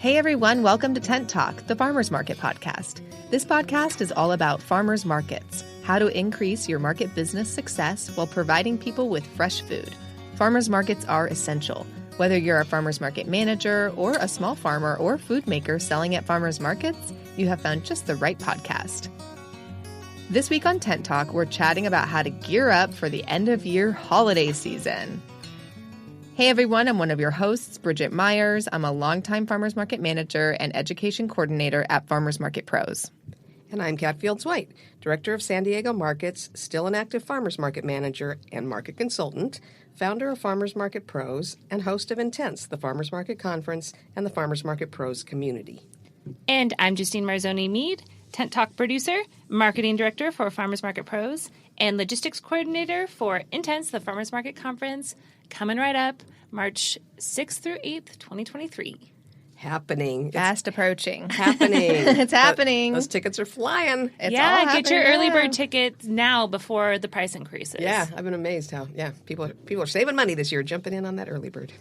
Hey everyone, welcome to Tent Talk, the Farmers Market podcast. This podcast is all about farmers markets, how to increase your market business success while providing people with fresh food. Farmers markets are essential. Whether you're a farmers market manager or a small farmer or food maker selling at farmers markets, you have found just the right podcast. This week on Tent Talk, we're chatting about how to gear up for the end of year holiday season. Hey everyone, I'm one of your hosts, Bridget Myers. I'm a longtime farmers market manager and education coordinator at Farmers Market Pros. And I'm Kat Fields-White, Director of San Diego Markets, still an active farmers market manager and market consultant, founder of Farmers Market Pros, and host of Intense, the Farmers Market Conference and the Farmers Market Pros community. And I'm Justine Marzoni-Mead, Tent Talk producer, marketing director for Farmers Market Pros, and logistics coordinator for Intense, the Farmers Market Conference, coming right up March 6th through 8th, 2023. Happening. Fast approaching. Happening. It's happening. Those tickets are flying. It's yeah, all get your happening early bird now. tickets now before the price increases. Yeah, I've been amazed how, people are saving money this year, jumping in on that early bird.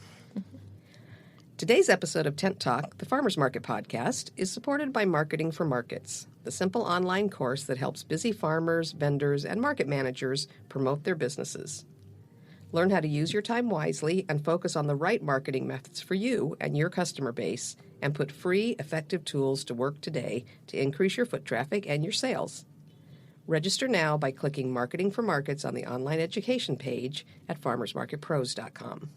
Today's episode of Tent Talk, the Farmers Market podcast, is supported by Marketing for Markets, the simple online course that helps busy farmers, vendors, and market managers promote their businesses. Learn how to use your time wisely and focus on the right marketing methods for you and your customer base, and put free, effective tools to work today to increase your foot traffic and your sales. Register now by clicking Marketing for Markets on the online education page at farmersmarketpros.com.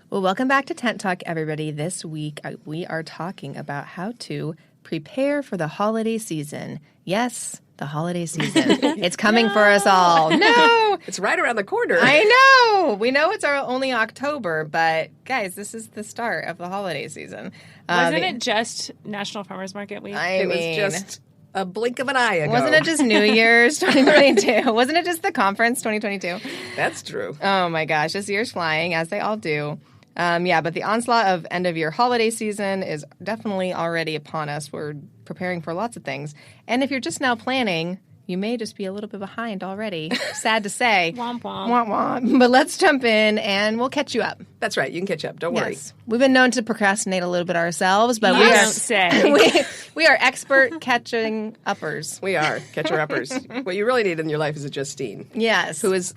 Well, welcome back to Tent Talk, everybody. This week, we are talking about how to prepare for the holiday season. Yes, the holiday season. It's coming for us all. No! It's right around the corner. I know! We know it's only October, but guys, this is the start of the holiday season. Wasn't it just National Farmers Market Week? It was just a blink of an eye ago. Wasn't it just New Year's 2022? Wasn't it just the conference 2022? That's true. Oh my gosh, this year's flying, as they all do. But the onslaught of end-of-year holiday season is definitely already upon us. We're preparing for lots of things. And if you're just now planning, you may just be a little bit behind already. Sad to say. Womp womp. Womp womp. But let's jump in and we'll catch you up. That's right. You can catch up. Don't worry. Yes. We've been known to procrastinate a little bit ourselves, but You don't say. we are expert catching uppers. We are catcher-uppers. What you really need in your life is a Justine. Yes. Who is,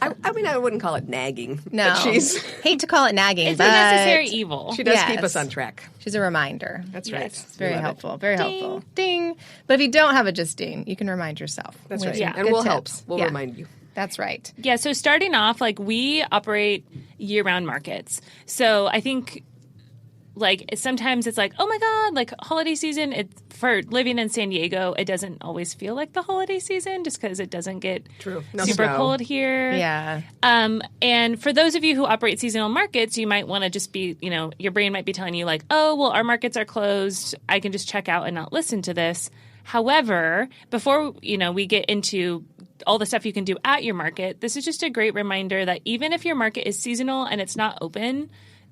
I wouldn't call it nagging. No. But she's, hate to call it nagging, It's but a necessary evil. she does Yes. keep us on track. she's a reminder. That's right. Yes. It's very We love it. helpful. Very Ding. helpful. Ding. But if you don't have a Justine, you can remind yourself. That's with right. Yeah. And good we'll help. tips. We'll Yeah. remind you. That's right. Yeah, so starting off, we operate year-round markets. So I think, sometimes it's oh my God, holiday season, for living in San Diego, it doesn't always feel like the holiday season just because it doesn't get True. No super snow. cold here. Yeah. And for those of you who operate seasonal markets, you might want to just be, your brain might be telling you oh, well, our markets are closed. I can just check out and not listen to this. However, before, we get into all the stuff you can do at your market, this is just a great reminder that even if your market is seasonal and it's not open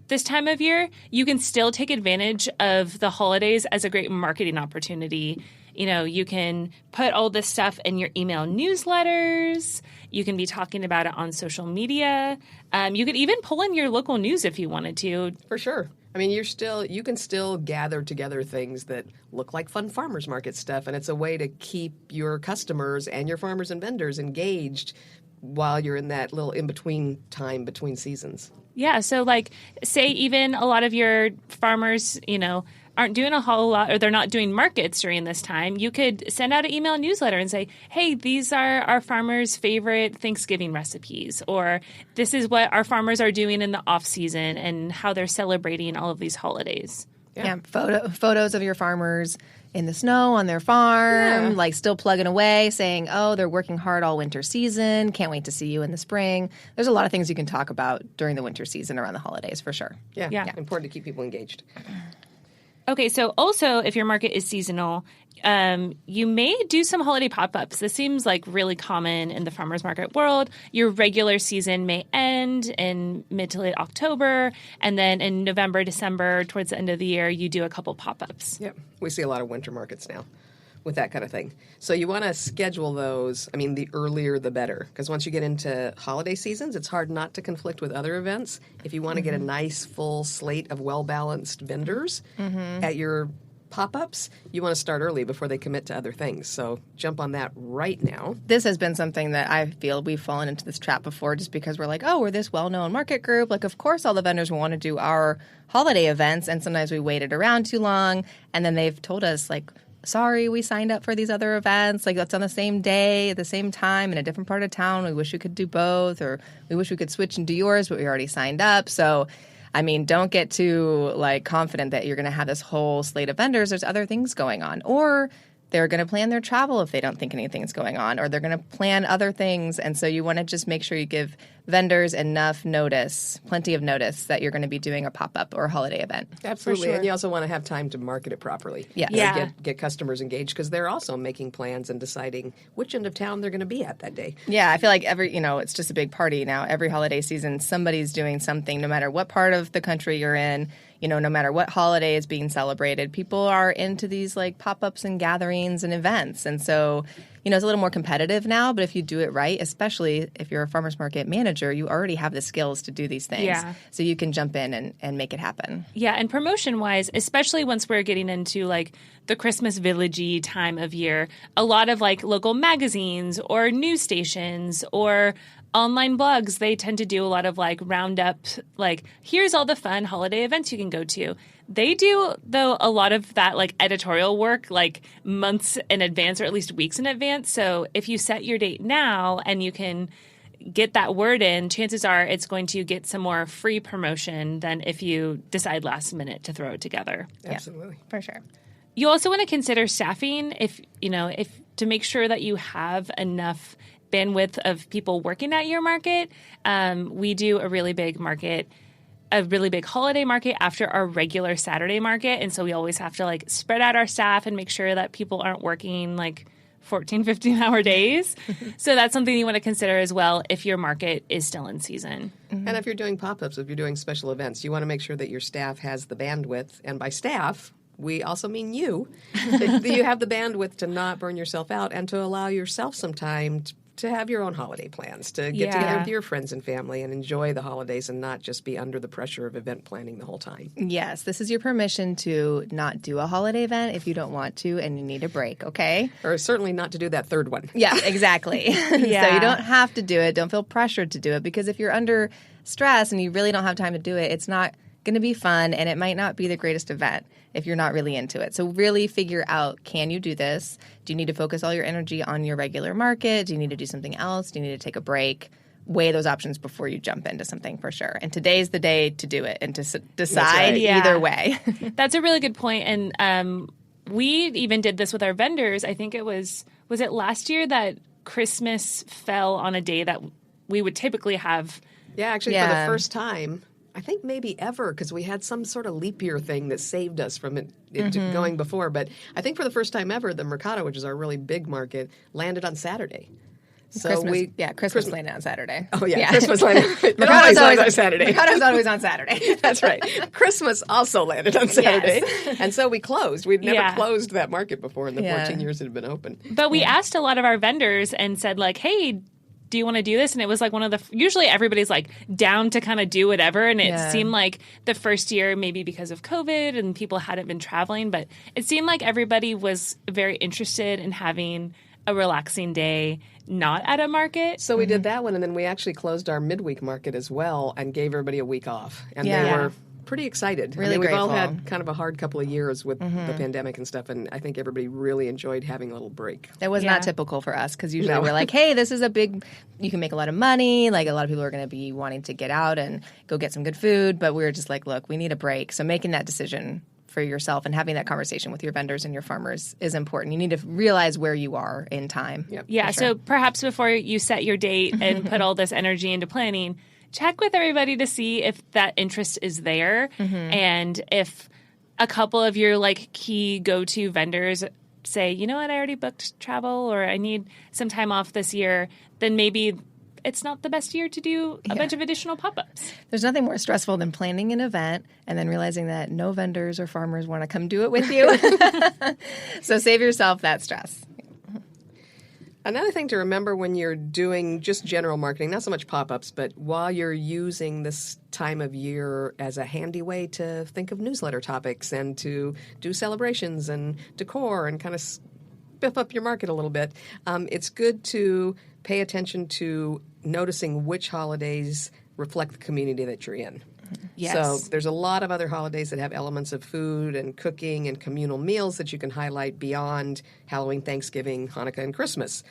this time of year, you can still take advantage of the holidays as a great marketing opportunity. You can put all this stuff in your email newsletters. You can be talking about it on social media. You could even pull in your local news if you wanted to. For sure. I mean, you can still gather together things that look like fun farmers market stuff, and it's a way to keep your customers and your farmers and vendors engaged while you're in that little in-between time between seasons. Yeah, so say even a lot of your farmers, aren't doing a whole lot, or they're not doing markets during this time, you could send out an email newsletter and say, hey, these are our farmers' favorite Thanksgiving recipes, or this is what our farmers are doing in the off season and how they're celebrating all of these holidays. Yeah. Photos of your farmers in the snow on their farm, still plugging away, saying, oh, they're working hard all winter season. Can't wait to see you in the spring. There's a lot of things you can talk about during the winter season around the holidays, for sure. Yeah. Important to keep people engaged. Okay, so also if your market is seasonal, you may do some holiday pop-ups. This seems really common in the farmers market world. Your regular season may end in mid to late October, and then in November, December, towards the end of the year, you do a couple pop-ups. Yep. We see a lot of winter markets now. with that kind of thing. So you want to schedule those. I mean, the earlier the better, because once you get into holiday seasons, it's hard not to conflict with other events. If you want to get a nice full slate of well-balanced vendors at your pop-ups, you want to start early before they commit to other things. So jump on that right now. This has been something that I feel we've fallen into this trap before just because we're like, oh, we're this well-known market group. Like, of course, all the vendors will want to do our holiday events. And sometimes we waited around too long. And then they've told us, like, sorry, we signed up for these other events. Like, that's on the same day, at the same time, in a different part of town. We wish we could do both, or we wish we could switch and do yours, but we already signed up. So, I mean, don't get too, like, confident that you're going to have this whole slate of vendors. There's other things going on. Or they're going to plan their travel if they don't think anything's going on, or they're going to plan other things. And so you want to just make sure you give vendors enough notice, plenty of notice, that you're going to be doing a pop-up or a holiday event. Absolutely. Sure. And you also want to have time to market it properly. Yes. Yeah. Get customers engaged, because they're also making plans and deciding which end of town they're going to be at that day. Yeah, I feel like it's just a big party now. Every holiday season, somebody's doing something, no matter what part of the country you're in. No matter what holiday is being celebrated, people are into these, like, pop-ups and gatherings and events. And so, it's a little more competitive now, but if you do it right, especially if you're a farmer's market manager, you already have the skills to do these things. Yeah. So you can jump in and make it happen. Yeah, and promotion-wise, especially once we're getting into, like, the Christmas village-y time of year, a lot of, like, local magazines or news stations or online blogs, they tend to do a lot of, like, roundup, like, here's all the fun holiday events you can go to. They do, though, a lot of that, like, editorial work, like, months in advance or at least weeks in advance. So if you set your date now and you can get that word in, chances are it's going to get some more free promotion than if you decide last minute to throw it together. Absolutely. Yeah, for sure. You also want to consider staffing if to make sure that you have enough bandwidth of people working at your market. We do a really big holiday market after our regular Saturday market. And so we always have to, like, spread out our staff and make sure that people aren't working, like, 14, 15-hour days. So that's something you want to consider as well if your market is still in season. Mm-hmm. And if you're doing pop-ups, if you're doing special events, you want to make sure that your staff has the bandwidth. And by staff, we also mean you. That you have the bandwidth to not burn yourself out and to allow yourself some time to have your own holiday plans, to get together with your friends and family and enjoy the holidays and not just be under the pressure of event planning the whole time. Yes, this is your permission to not do a holiday event if you don't want to and you need a break, okay? Or certainly not to do that third one. Yeah, exactly. So you don't have to do it. Don't feel pressured to do it, because if you're under stress and you really don't have time to do it, it's not going to be fun, and it might not be the greatest event if you're not really into it. So really figure out, can you do this? Do you need to focus all your energy on your regular market? Do you need to do something else? Do you need to take a break? Weigh those options before you jump into something, for sure. And today's the day to do it and to decide either way. That's a really good point. And we even did this with our vendors. I think was it last year that Christmas fell on a day that we would typically have? Yeah, actually, for the first time, I think maybe ever, because we had some sort of leap year thing that saved us from it going before. But I think for the first time ever, the Mercado, which is our really big market, landed on Saturday. So Christmas landed on Saturday. Oh, yeah. Christmas landed. Mercado's always on Saturday. Mercado's always on Saturday. That's right. Christmas also landed on Saturday. Yes. And so we closed. We'd never closed that market before in the 14 years it had been open. But we asked a lot of our vendors and said, like, hey, do you want to do this? And it was like one of the, usually everybody's like down to kind of do whatever. And it seemed like the first year, maybe because of COVID and people hadn't been traveling, but it seemed like everybody was very interested in having a relaxing day, not at a market. So we did that one, and then we actually closed our midweek market as well and gave everybody a week off. And they were pretty excited. Really we've grateful. all had kind of a hard couple of years with the pandemic and stuff, and I think everybody really enjoyed having a little break. That was not typical for us, because usually we're like, hey, this is a big, you can make a lot of money. Like, a lot of people are going to be wanting to get out and go get some good food, but we were just like, look, we need a break. So making that decision for yourself and having that conversation with your vendors and your farmers is important. You need to realize where you are in time. Yep, yeah, so perhaps before you set your date and put all this energy into planning, check with everybody to see if that interest is there. And if a couple of your like key go-to vendors say, you know what, I already booked travel or I need some time off this year, then maybe it's not the best year to do a bunch of additional pop-ups. There's nothing more stressful than planning an event and then realizing that no vendors or farmers want to come do it with you. So save yourself that stress. Another thing to remember when you're doing just general marketing, not so much pop-ups, but while you're using this time of year as a handy way to think of newsletter topics and to do celebrations and decor and kind of spiff up your market a little bit, it's good to pay attention to noticing which holidays reflect the community that you're in. Yes. So there's a lot of other holidays that have elements of food and cooking and communal meals that you can highlight beyond Halloween, Thanksgiving, Hanukkah, and Christmas.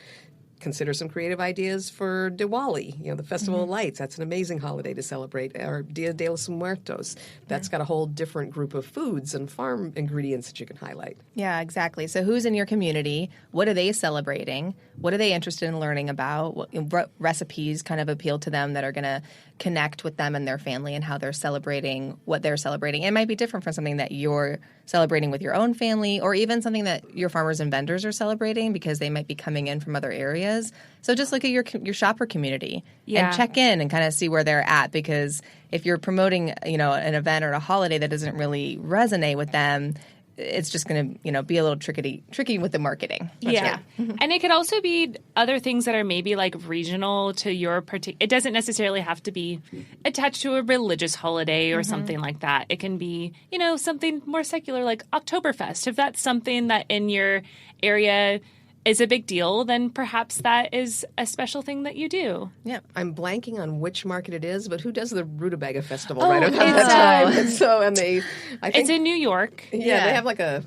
Consider some creative ideas for Diwali, the Festival of Lights. That's an amazing holiday to celebrate. Or Dia de los Muertos. That's got a whole different group of foods and farm ingredients that you can highlight. Yeah, exactly. So who's in your community? What are they celebrating? What are they interested in learning about? What recipes kind of appeal to them that are going to connect with them and their family and how they're celebrating what they're celebrating? It might be different from something that you're celebrating with your own family or even something that your farmers and vendors are celebrating because they might be coming in from other areas. So just look at your shopper community and check in and kind of see where they're at, because if you're promoting, an event or a holiday that doesn't really resonate with them, it's just going to, be a little tricky with the marketing. And it could also be other things that are maybe like regional to your particular. It doesn't necessarily have to be attached to a religious holiday or something like that. It can be, something more secular like Oktoberfest. If that's something that in your area is a big deal, then perhaps that is a special thing that you do. Yeah, I'm blanking on which market it is, but who does the Rutabaga Festival right around that time? And so, I think it's in New York. Yeah, they have like a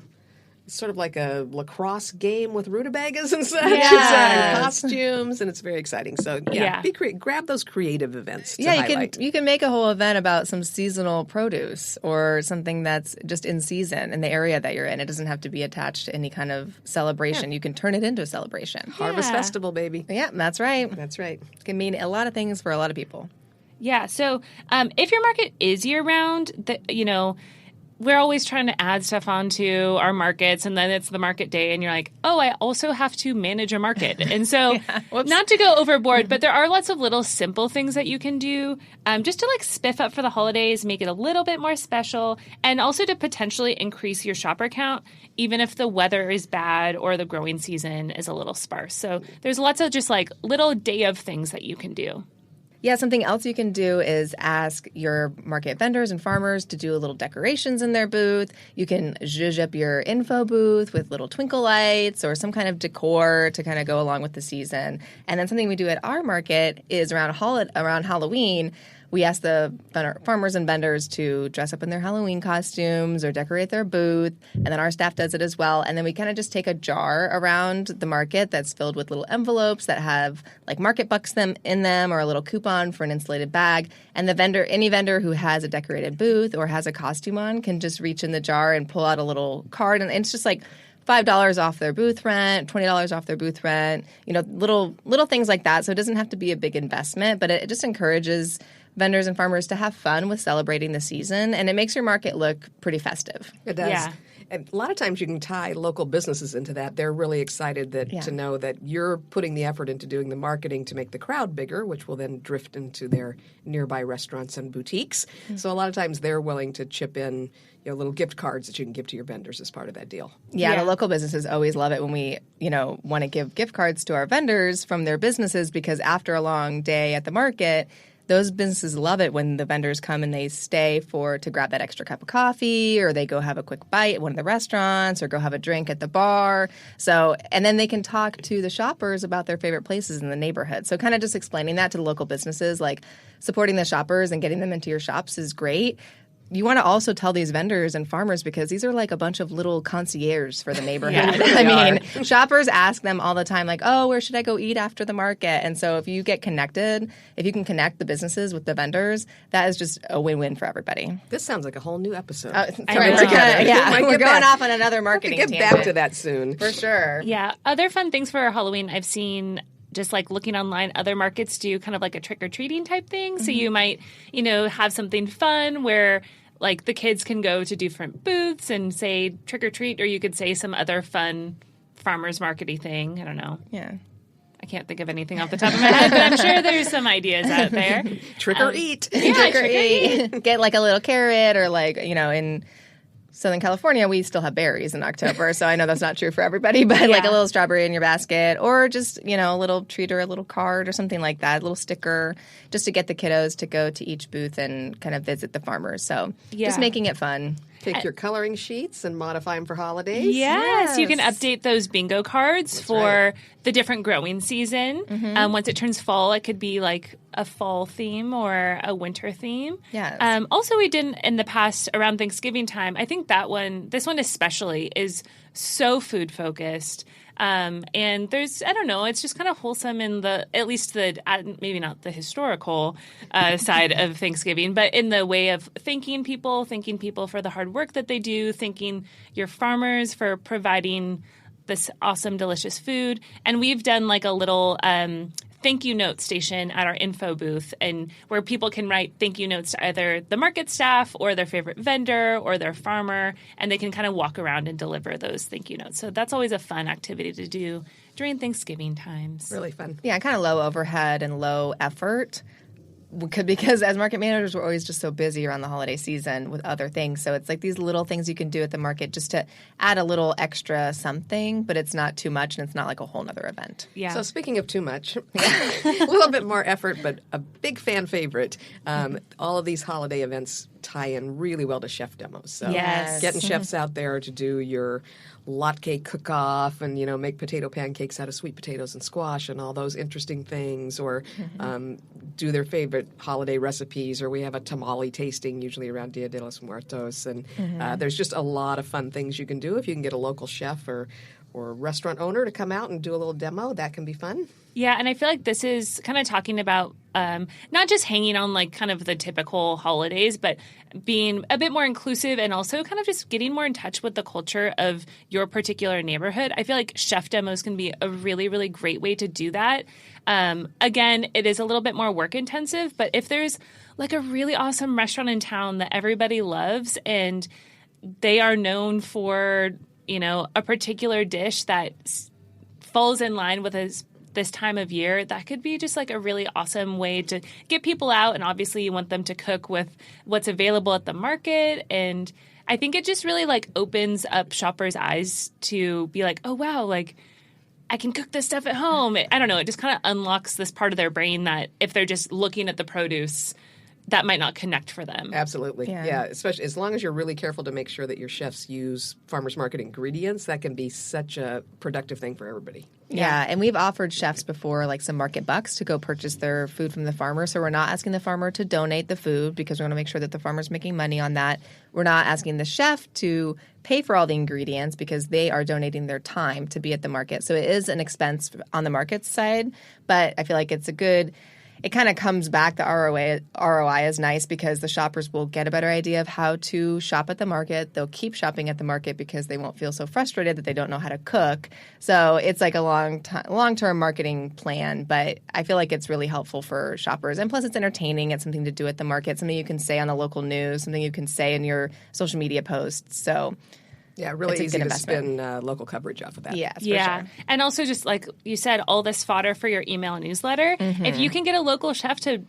sort of like a lacrosse game with rutabagas and such, Yeah. and costumes, and it's very exciting. So be grab those creative events. To highlight. You can make a whole event about some seasonal produce or something that's just in season in the area that you're in. It doesn't have to be attached to any kind of celebration. You can turn it into a celebration. Harvest Festival, baby. Yeah, that's right. That's right. It can mean a lot of things for a lot of people. Yeah. So if your market is year round, we're always trying to add stuff onto our markets, and then it's the market day, and you're like, oh, I also have to manage a market. And so not to go overboard, but there are lots of little simple things that you can do just to spiff up for the holidays, make it a little bit more special, and also to potentially increase your shopper count, even if the weather is bad or the growing season is a little sparse. So there's lots of just little day of things that you can do. Yeah, something else you can do is ask your market vendors and farmers to do a little decorations in their booth. You can zhuzh up your info booth with little twinkle lights or some kind of decor to kind of go along with the season. And then something we do at our market is around Halloween, we ask the farmers and vendors to dress up in their Halloween costumes or decorate their booth, and then our staff does it as well. And then we kind of just take a jar around the market that's filled with little envelopes that have market bucks in them or a little coupon for an insulated bag. And any vendor who has a decorated booth or has a costume on can just reach in the jar and pull out a little card, and it's just $5 off their booth rent, $20 off their booth rent, little things like that. So it doesn't have to be a big investment, but it just encourages vendors and farmers to have fun with celebrating the season, and it makes your market look pretty festive. It does. Yeah. And a lot of times you can tie local businesses into that. They're really excited to know that you're putting the effort into doing the marketing to make the crowd bigger, which will then drift into their nearby restaurants and boutiques. Mm-hmm. So a lot of times they're willing to chip in little gift cards that you can give to your vendors as part of that deal. Yeah, the local businesses always love it when we, want to give gift cards to our vendors from their businesses, because after a long day at the market, those businesses love it when the vendors come and they stay to grab that extra cup of coffee, or they go have a quick bite at one of the restaurants, or go have a drink at the bar. So, and then they can talk to the shoppers about their favorite places in the neighborhood. So kind of just explaining that to the local businesses, supporting the shoppers and getting them into your shops is great. You want to also tell these vendors and farmers, because these are a bunch of little concierges for the neighborhood. Shoppers ask them all the time, oh, where should I go eat after the market? And so if you can connect the businesses with the vendors, that is just a win-win for everybody. This sounds like a whole new episode. We're going off on another marketing tangent. We'll get back to that soon. For sure. Yeah. Other fun things for Halloween I've seen, just looking online, other markets do kind of a trick-or-treating type thing. Mm-hmm. So you might, have something fun where the kids can go to different booths and say trick or treat, or you could say some other fun farmers market-y thing. I don't know. Yeah. I can't think of anything off the top of my head, but I'm sure there's some ideas out there. Trick or eat. Yeah, Trick or eat. Get like a little carrot, or like, in Southern California, we still have berries in October, so I know that's not true for everybody, but like a little strawberry in your basket, or just, a little treat or a little card or something like that, a little sticker, just to get the kiddos to go to each booth and kind of visit the farmers. So just making it fun. Take your coloring sheets and modify them for holidays. Yes, you can update those bingo cards for the different growing season. Once it turns fall, it could be like a fall theme or a winter theme. Yes. Also, we did in the past around Thanksgiving time. I think this one especially is so food focused. And there's, I don't know, it's just kind of wholesome in at least maybe not the historical side of Thanksgiving, but in the way of thanking people for the hard work that they do, thanking your farmers for providing this awesome, delicious food. And we've done like a little thank you note station at our info booth, and where people can write thank you notes to either the market staff or their favorite vendor or their farmer, and they can kind of walk around and deliver those thank you notes. So that's always a fun activity to do during Thanksgiving times. Really fun. Yeah, kind of low overhead and low effort. Because as market managers, we're always just so busy around the holiday season with other things. So it's like these little things you can do at the market just to add a little extra something, but it's not too much and it's not like a whole nother event. Yeah. So speaking of too much, a little bit more effort, but a big fan favorite. All of these holiday events tie in really well to chef demos. So getting chefs out there to do your latke cook-off and, make potato pancakes out of sweet potatoes and squash and all those interesting things, or do their favorite holiday recipes, or we have a tamale tasting usually around Dia de los Muertos. And there's just a lot of fun things you can do if you can get a local chef or restaurant owner to come out and do a little demo. That can be fun. Yeah, and I feel like this is kind of talking about not just hanging on like kind of the typical holidays, but being a bit more inclusive and also kind of just getting more in touch with the culture of your particular neighborhood. I feel like chef demos can be a really, really great way to do that. Again, it is a little bit more work intensive, but if there's like a really awesome restaurant in town that everybody loves and they are known for, a particular dish that falls in line with this time of year, that could be just like a really awesome way to get people out. And obviously you want them to cook with what's available at the market. And I think it just really like opens up shoppers' eyes to be like, oh, wow, like I can cook this stuff at home. I don't know. It just kind of unlocks this part of their brain that if they're just looking at the produce, that might not connect for them. Absolutely. Yeah, especially as long as you're really careful to make sure that your chefs use farmers market ingredients, that can be such a productive thing for everybody. Yeah, and we've offered chefs before like some market bucks to go purchase their food from the farmer. So we're not asking the farmer to donate the food because we want to make sure that the farmer's making money on that. We're not asking the chef to pay for all the ingredients because they are donating their time to be at the market. So it is an expense on the market side, but I feel like it's it kind of comes back. The ROI is nice because the shoppers will get a better idea of how to shop at the market. They'll keep shopping at the market because they won't feel so frustrated that they don't know how to cook. So it's like a long-term marketing plan, but I feel like it's really helpful for shoppers. And plus it's entertaining. It's something to do at the market, something you can say on the local news, something you can say in your social media posts. So yeah, really easy to spin local coverage off of that. Yeah, for sure. And also just like you said, all this fodder for your email newsletter. If you can get a local chef to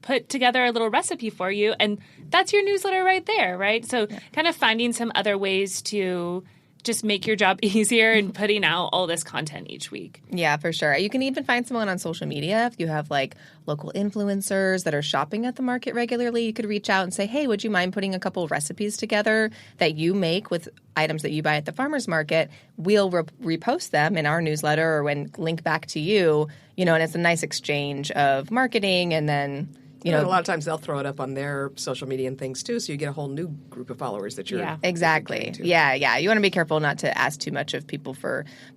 put together a little recipe for you, and that's your newsletter right there, right? So kind of finding some other ways to just make your job easier and putting out all this content each week. Yeah, for sure. You can even find someone on social media. If you have like local influencers that are shopping at the market regularly, you could reach out and say, hey, would you mind putting a couple recipes together that you make with items that you buy at the farmer's market? We'll repost them in our newsletter or link back to you, and it's a nice exchange of marketing and then a lot of times they'll throw it up on their social media and things too, so you get a whole new group of followers that you're exactly. Yeah. You want to be careful not to ask too much of people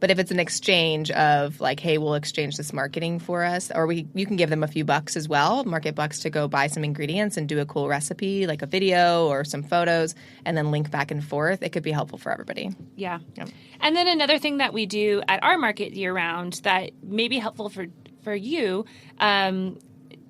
but if it's an exchange of like, hey, we'll exchange this marketing for us, or you can give them a few bucks as well, market bucks, to go buy some ingredients and do a cool recipe, like a video or some photos, and then link back and forth. It could be helpful for everybody. Yeah. And then another thing that we do at our market year round that may be helpful for you,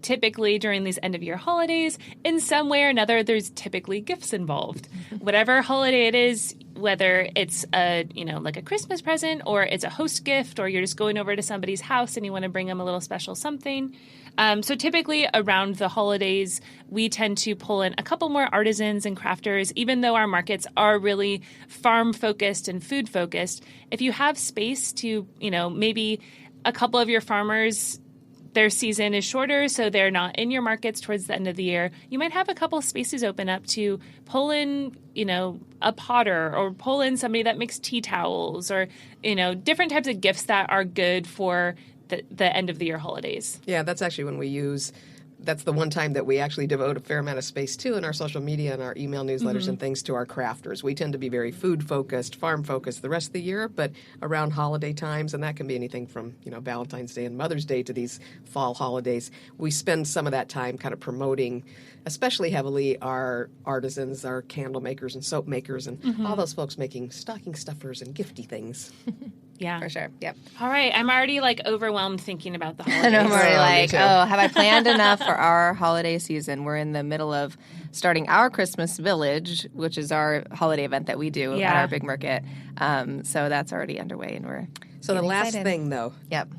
typically during these end-of-year holidays, in some way or another, there's typically gifts involved. Whatever holiday it is, whether it's a, like a Christmas present or it's a host gift or you're just going over to somebody's house and you want to bring them a little special something. So typically around the holidays, we tend to pull in a couple more artisans and crafters, even though our markets are really farm-focused and food-focused. If you have space to, maybe a couple of your farmers, their season is shorter, so they're not in your markets towards the end of the year, you might have a couple of spaces open up to pull in, a potter or pull in somebody that makes tea towels or, different types of gifts that are good for the end of the year holidays. Yeah, that's actually when that's the one time that we actually devote a fair amount of space to in our social media and our email newsletters and things to our crafters. We tend to be very food-focused, farm-focused the rest of the year, but around holiday times, and that can be anything from, Valentine's Day and Mother's Day to these fall holidays, we spend some of that time kind of promoting, especially heavily, our artisans, our candle makers and soap makers, and all those folks making stocking stuffers and gifty things. Yeah. For sure. Yep. All right. I'm already overwhelmed thinking about the holidays. And I'm already have I planned enough for our holiday season? We're in the middle of starting our Christmas Village, which is our holiday event that we do at our big market. So that's already underway, and we're So the last thing, though,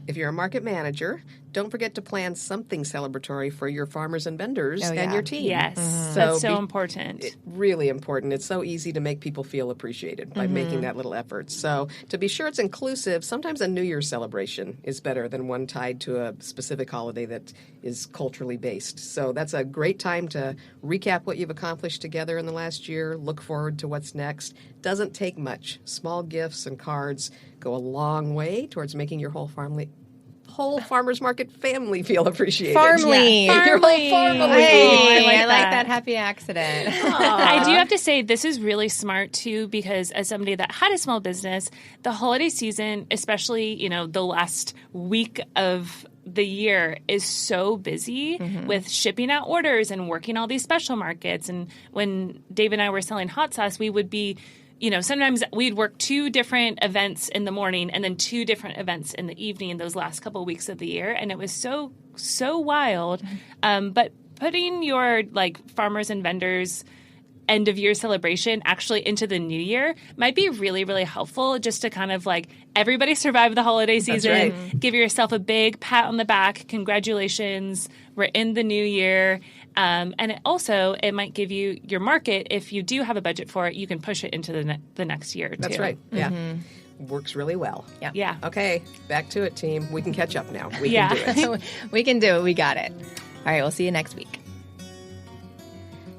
if you're a market manager, don't forget to plan something celebratory for your farmers and vendors and your team. Yes, that's so important. Really important. It's so easy to make people feel appreciated by making that little effort. So to be sure it's inclusive, sometimes a New Year's celebration is better than one tied to a specific holiday that is culturally based. So that's a great time to recap what you've accomplished together in the last year, look forward to what's next. Doesn't take much. Small gifts and cards go a long way towards making your whole farmers market family feel appreciated. Farmly. Yeah. Your whole family. Hey, I like that happy accident. I do have to say this is really smart too, because as somebody that had a small business, the holiday season, especially, the last week of the year is so busy with shipping out orders and working all these special markets. And when Dave and I were selling hot sauce, we would be sometimes we'd work 2 different events in the morning and then 2 different events in the evening those last couple of weeks of the year. And it was so, so wild. But putting your farmers and vendors end of year celebration actually into the new year might be really, really helpful just to kind of everybody survived the holiday season. Right. Give yourself a big pat on the back. Congratulations. We're in the new year. And it might give you your market, if you do have a budget for it, you can push it into the next year, too. That's right. Yeah. Works really well. Yeah. Okay, back to it, team. We can catch up now. We can do it. We can do it. We got it. All right, we'll see you next week.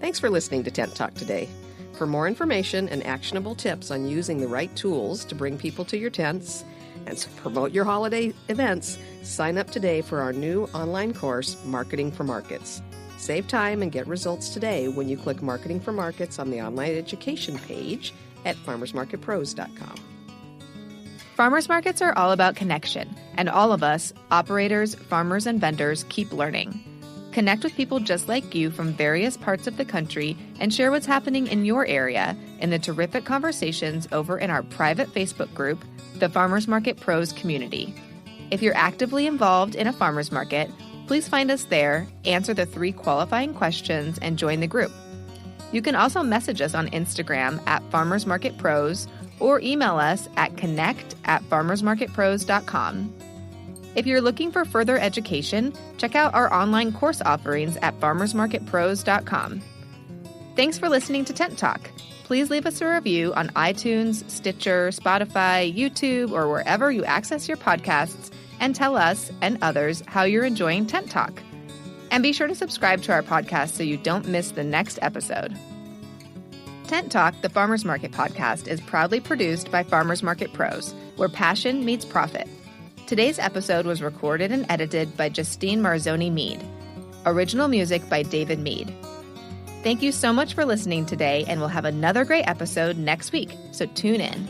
Thanks for listening to Tent Talk today. For more information and actionable tips on using the right tools to bring people to your tents and to promote your holiday events, sign up today for our new online course, Marketing for Markets. Save time and get results today when you click Marketing for Markets on the online education page at farmersmarketpros.com. Farmers markets are all about connection, and all of us, operators, farmers, and vendors, keep learning. Connect with people just like you from various parts of the country and share what's happening in your area in the terrific conversations over in our private Facebook group, the Farmers Market Pros Community. If you're actively involved in a farmers market, please find us there, answer the 3 qualifying questions, and join the group. You can also message us on Instagram at Farmers Market Pros or email us at connect@farmersmarketpros.com. If you're looking for further education, check out our online course offerings at farmersmarketpros.com. Thanks for listening to Tent Talk. Please leave us a review on iTunes, Stitcher, Spotify, YouTube, or wherever you access your podcasts, and tell us and others how you're enjoying Tent Talk. And be sure to subscribe to our podcast so you don't miss the next episode. Tent Talk, the Farmers Market podcast, is proudly produced by Farmers Market Pros, where passion meets profit. Today's episode was recorded and edited by Justine Marzoni-Mead. Original music by David Mead. Thank you so much for listening today, and we'll have another great episode next week, so tune in.